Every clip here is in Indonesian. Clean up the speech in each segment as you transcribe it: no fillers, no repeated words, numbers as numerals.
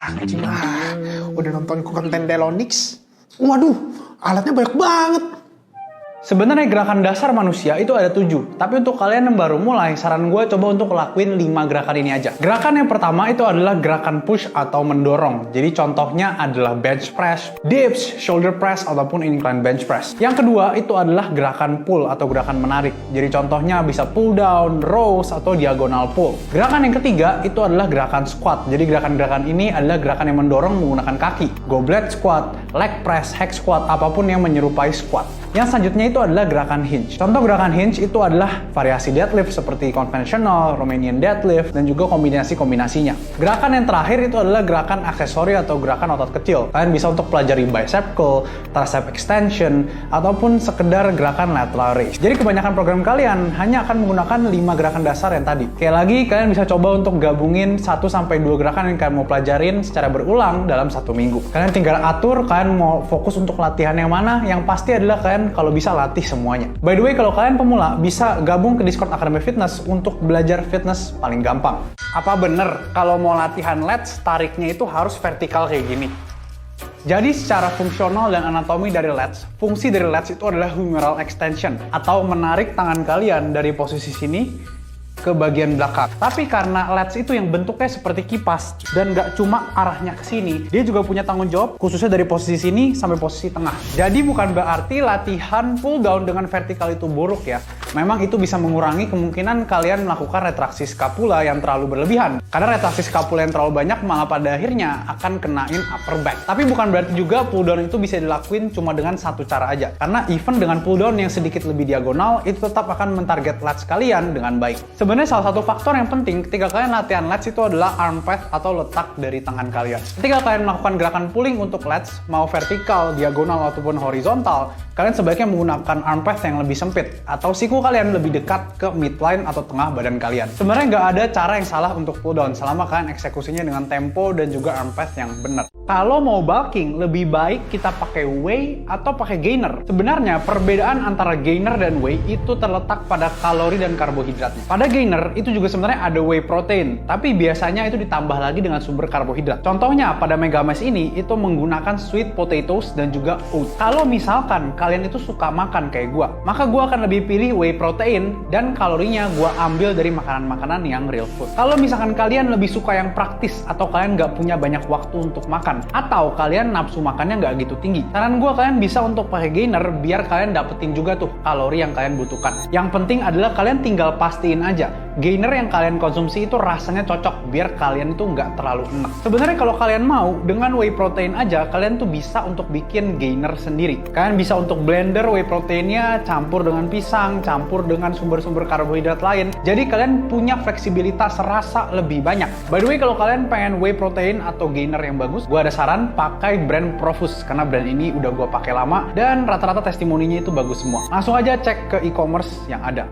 Anjing lah, udah nonton konten Delonix. Waduh, alatnya banyak banget. Sebenarnya gerakan dasar manusia itu ada 7, tapi untuk kalian yang baru mulai, saran gue coba untuk lakuin 5 gerakan ini aja. Gerakan yang pertama itu adalah gerakan push atau mendorong. Jadi contohnya adalah bench press, dips, shoulder press, ataupun incline bench press. Yang kedua itu adalah gerakan pull atau gerakan menarik. Jadi contohnya bisa pull down, rows, atau diagonal pull. Gerakan yang ketiga itu adalah gerakan squat. Jadi gerakan-gerakan ini adalah gerakan yang mendorong menggunakan kaki. Goblet squat, leg press, hack squat, apapun yang menyerupai squat. Yang selanjutnya itu adalah gerakan hinge. Contoh gerakan hinge itu adalah variasi deadlift seperti konvensional, Romanian deadlift, dan juga kombinasi-kombinasinya. Gerakan yang terakhir itu adalah gerakan aksesori atau gerakan otot kecil. Kalian bisa untuk pelajari bicep curl, tricep extension, ataupun sekedar gerakan lateral raise. Jadi kebanyakan program kalian hanya akan menggunakan 5 gerakan dasar yang tadi. Sekali lagi, kalian bisa coba untuk gabungin 1-2 gerakan yang kalian mau pelajarin secara berulang dalam 1 minggu. Kalian tinggal atur, kalian mau fokus untuk latihan yang mana, yang pasti adalah kalian kalau bisa latih semuanya. By the way, kalau kalian pemula, bisa gabung ke Discord Academy Fitness untuk belajar fitness paling gampang. Apa bener kalau mau latihan lats, tariknya itu harus vertikal kayak gini? Jadi secara fungsional dan anatomi dari lats, fungsi dari lats itu adalah humeral extension, atau menarik tangan kalian dari posisi sini ke bagian belakang. Tapi karena lats itu yang bentuknya seperti kipas dan nggak cuma arahnya ke sini, dia juga punya tanggung jawab khususnya dari posisi sini sampai posisi tengah. Jadi bukan berarti latihan pull down dengan vertikal itu buruk ya. Memang itu bisa mengurangi kemungkinan kalian melakukan retraksi scapula yang terlalu berlebihan. Karena retraksi scapula yang terlalu banyak malah pada akhirnya akan kenain upper back. Tapi bukan berarti juga pull down itu bisa dilakuin cuma dengan satu cara aja. Karena even dengan pull down yang sedikit lebih diagonal, itu tetap akan mentarget lats kalian dengan baik. Sebenarnya salah satu faktor yang penting ketika kalian latihan lats itu adalah arm path atau letak dari tangan kalian. Ketika kalian melakukan gerakan pulling untuk lats, mau vertikal, diagonal, ataupun horizontal, kalian sebaiknya menggunakan arm path yang lebih sempit atau siku kalian lebih dekat ke midline atau tengah badan kalian. Sebenarnya nggak ada cara yang salah untuk pull down selama kalian eksekusinya dengan tempo dan juga arm path yang benar. Kalau mau bulking, lebih baik kita pakai whey atau pakai gainer. Sebenarnya perbedaan antara gainer dan whey itu terletak pada kalori dan karbohidratnya. Pada gainer itu juga sebenarnya ada whey protein, tapi biasanya itu ditambah lagi dengan sumber karbohidrat. Contohnya pada Megamesh ini itu menggunakan sweet potatoes dan juga oat. Kalau misalkan kalian itu suka makan kayak gua, maka gua akan lebih pilih whey protein dan kalorinya gua ambil dari makanan-makanan yang real food. Kalau misalkan kalian lebih suka yang praktis atau kalian nggak punya banyak waktu untuk makan, atau kalian nafsu makannya nggak gitu tinggi, saran gue kalian bisa untuk pakai gainer biar kalian dapetin juga tuh kalori yang kalian butuhkan. Yang penting adalah kalian tinggal pastiin aja gainer yang kalian konsumsi itu rasanya cocok biar kalian itu nggak terlalu enak. Sebenarnya kalau kalian mau dengan whey protein aja, kalian tuh bisa untuk bikin gainer sendiri. Kalian bisa untuk blender whey proteinnya, campur dengan pisang, campur dengan sumber-sumber karbohidrat lain. Jadi kalian punya fleksibilitas rasa lebih banyak. By the way, kalau kalian pengen whey protein atau gainer yang bagus, gue ada saran pakai brand Profus karena brand ini udah gue pakai lama dan rata-rata testimoninya itu bagus semua. Langsung aja cek ke e-commerce yang ada.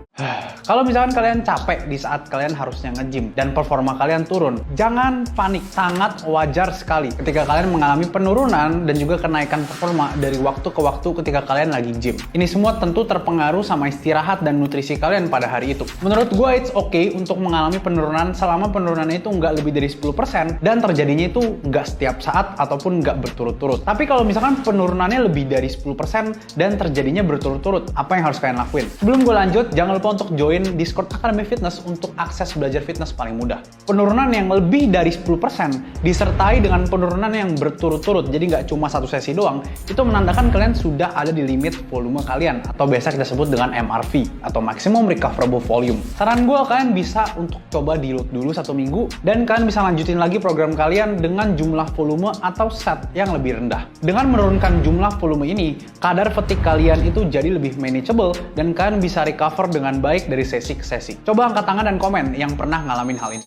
Kalau misalkan kalian capek di saat kalian harusnya nge-gym dan performa kalian turun, jangan panik. Sangat wajar sekali ketika kalian mengalami penurunan dan juga kenaikan performa dari waktu ke waktu ketika kalian lagi gym. Ini semua tentu terpengaruh sama istirahat dan nutrisi kalian pada hari itu. Menurut gue it's okay untuk mengalami penurunan selama penurunannya itu nggak lebih dari 10% dan terjadinya itu nggak setiap saat ataupun nggak berturut-turut. Tapi kalau misalkan penurunannya lebih dari 10% dan terjadinya berturut-turut, apa yang harus kalian lakuin? Sebelum gue lanjut, jangan lupa untuk join Discord Academy Fitness untuk akses belajar fitness paling mudah. Penurunan yang lebih dari 10% disertai dengan penurunan yang berturut-turut, jadi nggak cuma satu sesi doang, itu menandakan kalian sudah ada di limit volume kalian, atau biasa kita sebut dengan MRV, atau Maximum Recoverable Volume. Saran gue, kalian bisa untuk coba di-load dulu 1 minggu, dan kalian bisa lanjutin lagi program kalian dengan jumlah volume atau set yang lebih rendah. Dengan menurunkan jumlah volume ini, kadar fatigue kalian itu jadi lebih manageable dan kalian bisa recover dengan baik dari sesi ke sesi. Coba angkat tangan dan komen yang pernah ngalamin hal ini.